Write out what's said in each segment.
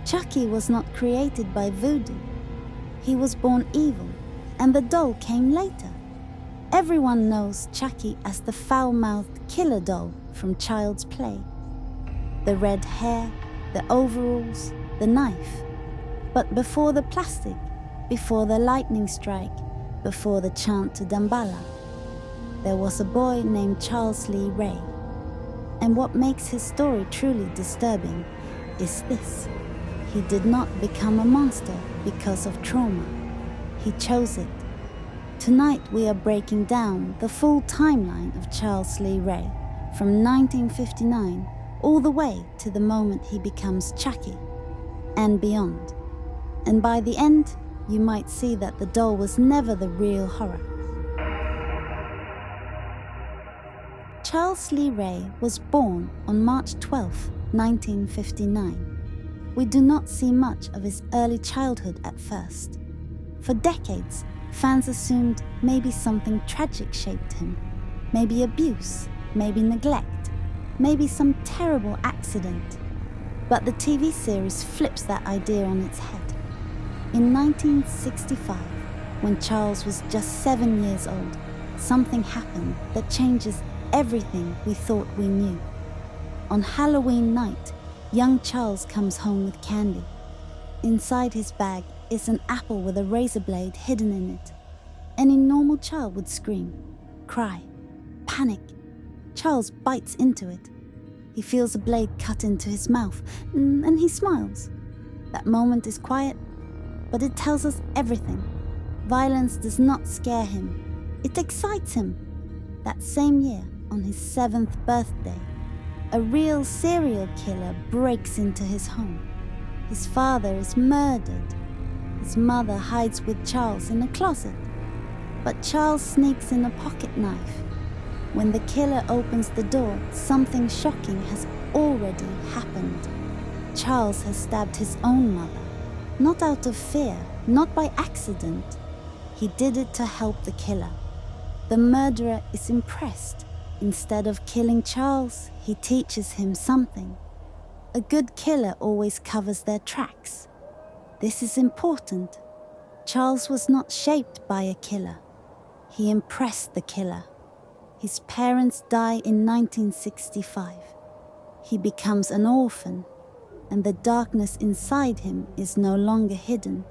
Chucky was not created by voodoo. He was born evil, and the doll came later. Everyone knows Chucky as the foul-mouthed killer doll from Child's Play. The red hair, the overalls, the knife. But before the plastic, before the lightning strike, before the chant to Damballa, there was a boy named Charles Lee Ray. And what makes his story truly disturbing is this. He did not become a monster because of trauma. He chose it. Tonight we are breaking down the full timeline of Charles Lee Ray from 1959 all the way to the moment he becomes Chucky and beyond. And by the end, you might see that the doll was never the real horror. Charles Lee Ray was born on March 12, 1959. We do not see much of his early childhood at first. For decades, fans assumed maybe something tragic shaped him. Maybe abuse, maybe neglect, maybe some terrible accident. But the TV series flips that idea on its head. In 1965, when Charles was just 7 years old, something happened that changes everything we thought we knew. On Halloween night, young Charles comes home with candy. Inside his bag is an apple with a razor blade hidden in it. Any normal child would scream, cry, panic. Charles bites into it. He feels a blade cut into his mouth, and he smiles. That moment is quiet, but it tells us everything. Violence does not scare him. It excites him. That same year, on his 7th birthday, a real serial killer breaks into his home. His father is murdered. His mother hides with Charles in a closet. But Charles sneaks in a pocket knife. When the killer opens the door, something shocking has already happened. Charles has stabbed his own mother. Not out of fear, not by accident. He did it to help the killer. The murderer is impressed. Instead of killing Charles, he teaches him something. A good killer always covers their tracks. This is important. Charles was not shaped by a killer. He impressed the killer. His parents die in 1965. He becomes an orphan, and the darkness inside him is no longer hidden.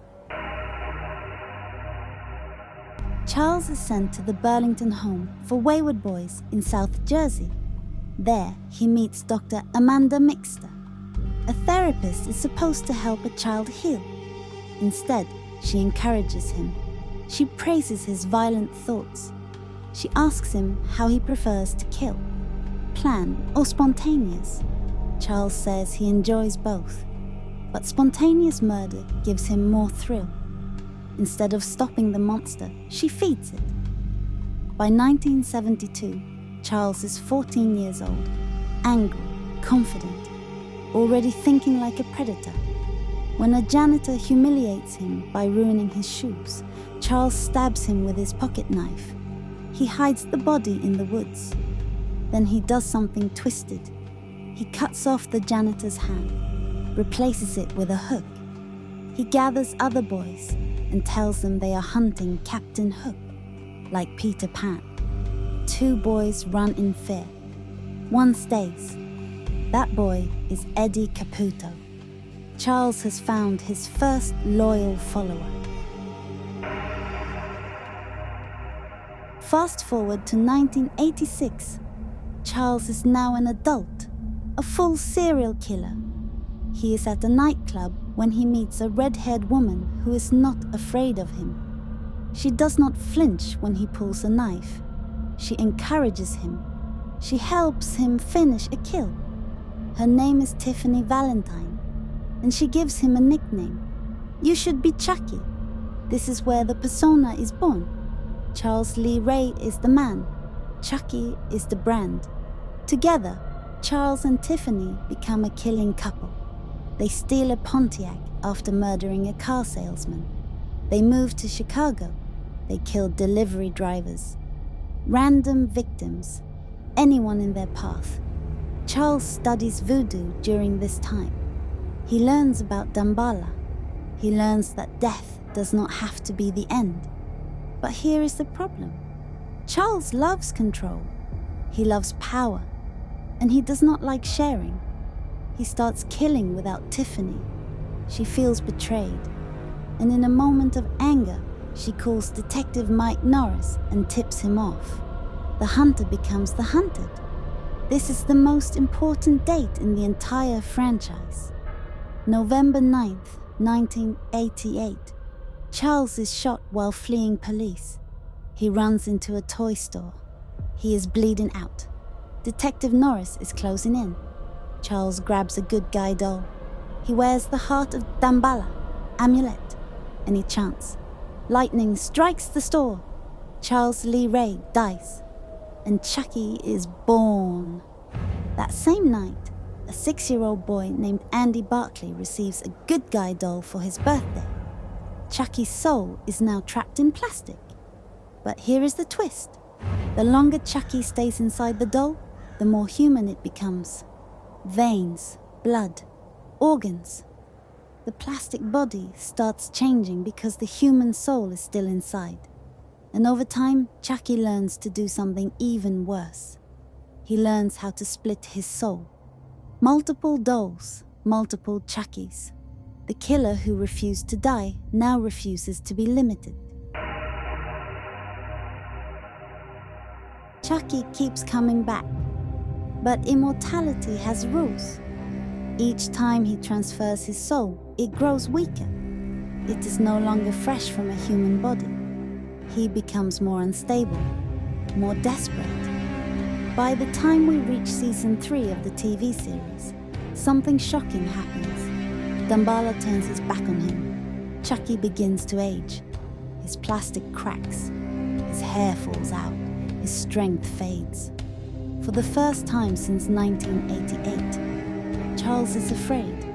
Charles is sent to the Burlington Home for Wayward Boys in South Jersey. There, he meets Dr. Amanda Mixter. A therapist is supposed to help a child heal. Instead, she encourages him. She praises his violent thoughts. She asks him how he prefers to kill, plan or spontaneous. Charles says he enjoys both, but spontaneous murder gives him more thrill. Instead of stopping the monster, she feeds it. By 1972, Charles is 14 years old, angry, confident, already thinking like a predator. When a janitor humiliates him by ruining his shoes, Charles stabs him with his pocket knife. He hides the body in the woods. Then he does something twisted. He cuts off the janitor's hand, replaces it with a hook. He gathers other boys and tells them they are hunting Captain Hook, like Peter Pan. 2 boys run in fear. One stays. That boy is Eddie Caputo. Charles has found his first loyal follower. Fast forward to 1986. Charles is now an adult, a full serial killer. He is at a nightclub when he meets a red-haired woman who is not afraid of him. She does not flinch when he pulls a knife. She encourages him. She helps him finish a kill. Her name is Tiffany Valentine, and she gives him a nickname. You should be Chucky. This is where the persona is born. Charles Lee Ray is the man. Chucky is the brand. Together, Charles and Tiffany become a killing couple. They steal a Pontiac after murdering a car salesman. They move to Chicago. They kill delivery drivers. Random victims. Anyone in their path. Charles studies voodoo during this time. He learns about Damballa. He learns that death does not have to be the end. But here is the problem. Charles loves control. He loves power. And he does not like sharing. He starts killing without Tiffany. She feels betrayed. And in a moment of anger, she calls Detective Mike Norris and tips him off. The hunter becomes the hunted. This is the most important date in the entire franchise. November 9th, 1988. Charles is shot while fleeing police. He runs into a toy store. He is bleeding out. Detective Norris is closing in. Charles grabs a good guy doll. He wears the heart of Damballa, amulet, and he chants, "Lightning strikes the store." Charles Lee Ray dies, and Chucky is born. That same night, a 6-year-old boy named Andy Barkley receives a good guy doll for his birthday. Chucky's soul is now trapped in plastic. But here is the twist. The longer Chucky stays inside the doll, the more human it becomes. Veins, blood, organs. The plastic body starts changing because the human soul is still inside. And over time, Chucky learns to do something even worse. He learns how to split his soul. Multiple dolls, multiple Chuckies. The killer who refused to die now refuses to be limited. Chucky keeps coming back, but immortality has rules. Each time he transfers his soul, it grows weaker. It is no longer fresh from a human body. He becomes more unstable, more desperate. By the time we reach season 3 of the TV series, something shocking happens. Damballa turns his back on him. Chucky begins to age. His plastic cracks. His hair falls out. His strength fades. For the first time since 1988, Charles is afraid.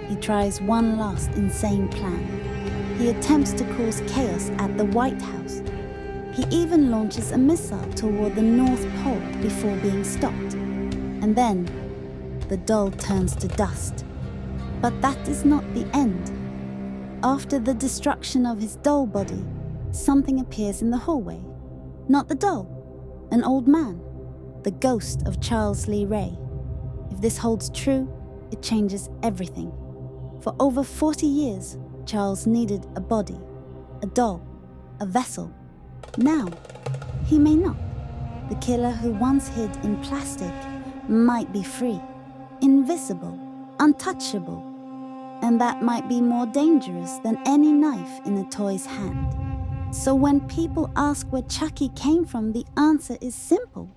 He tries one last insane plan. He attempts to cause chaos at the White House. He even launches a missile toward the North Pole before being stopped. And then, the doll turns to dust. But that is not the end. After the destruction of his doll body, something appears in the hallway. Not the doll, an old man, the ghost of Charles Lee Ray. If this holds true, it changes everything. For over 40 years, Charles needed a body, a doll, a vessel. Now, he may not. The killer who once hid in plastic might be free, invisible, untouchable, and that might be more dangerous than any knife in a toy's hand. So when people ask where Chucky came from, the answer is simple.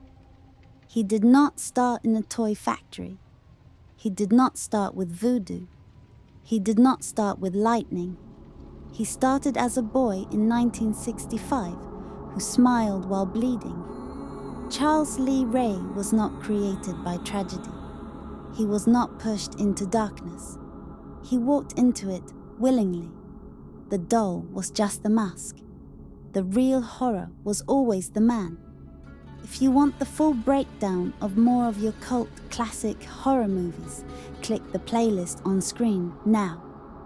He did not start in a toy factory. He did not start with voodoo. He did not start with lightning. He started as a boy in 1965 who smiled while bleeding. Charles Lee Ray was not created by tragedy. He was not pushed into darkness. He walked into it willingly. The doll was just the mask. The real horror was always the man. If you want the full breakdown of more of your cult classic horror movies, click the playlist on screen now.